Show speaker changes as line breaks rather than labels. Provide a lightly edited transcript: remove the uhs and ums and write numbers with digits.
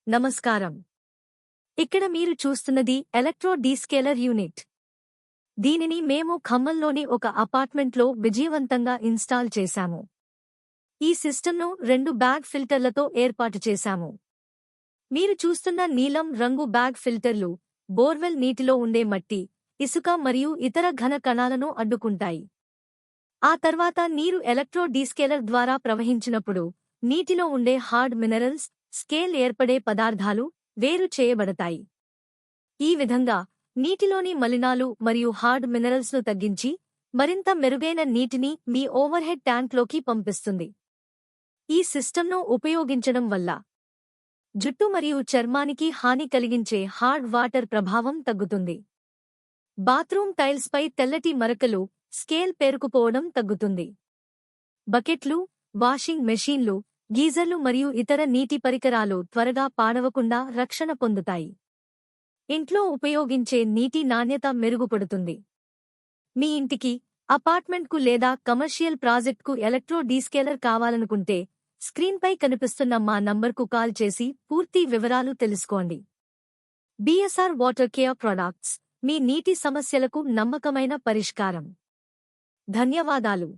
నమస్కారం. ఇక్కడ మీరు చూస్తున్నది ఎలక్ట్రో డీస్కేలర్ యూనిట్. దీనిని మేము ఖమ్మంలోని ఒక అపార్ట్మెంట్లో విజయవంతంగా ఇన్స్టాల్ చేశాము. ఈ సిస్టమ్ను 2 బ్యాగ్ ఫిల్టర్లతో ఏర్పాటు చేశాము. మీరు చూస్తున్న నీలం రంగు బ్యాగ్ ఫిల్టర్లు బోర్వెల్ నీటిలో ఉండే మట్టి, ఇసుక మరియు ఇతర ఘన కణాలను అడ్డుకుంటాయి. ఆ తర్వాత నీరు ఎలక్ట్రో డీస్కేలర్ ద్వారా ప్రవహించినప్పుడు నీటిలో ఉండే హార్డ్ మినరల్స్, స్కేల్ ఏర్పడే పదార్థాలు వేరు చేయబడతాయి. ఈ విధంగా నీటిలోని మలినాలు మరియు హార్డ్ మినరల్స్ను తగ్గించి మరింత మెరుగైన నీటిని మీ ఓవర్హెడ్ ట్యాంక్లోకి పంపిస్తుంది. ఈ సిస్టమ్ను ఉపయోగించడం వల్ల జుట్టు మరియు చర్మానికి హాని కలిగించే హార్డ్ వాటర్ ప్రభావం తగ్గుతుంది. బాత్రూమ్ టైల్స్పై తెల్లటి మరకలు, స్కేల్ పేరుకుపోవడం తగ్గుతుంది. బకెట్లు, వాషింగ్ మెషీన్లు, గీజర్లు మరియు ఇతర నీటి పరికరాలు త్వరగా పాడవకుండా రక్షణ పొందుతాయి. ఇంట్లో ఉపయోగించే నీటి నాణ్యత మెరుగుపడుతుంది. మీ ఇంటికి, అపార్ట్మెంట్కు లేదా కమర్షియల్ ప్రాజెక్ట్కు ఎలక్ట్రో డీస్కేలర్ కావాలనుకుంటే స్క్రీన్పై కనిపిస్తున్న మా నంబర్కు కాల్ చేసి పూర్తి వివరాలు తెలుసుకోండి. బీఎస్ఆర్ వాటర్ కేర్ ప్రొడక్ట్స్, మీ నీటి సమస్యలకు నమ్మకమైన పరిష్కారం. ధన్యవాదాలు.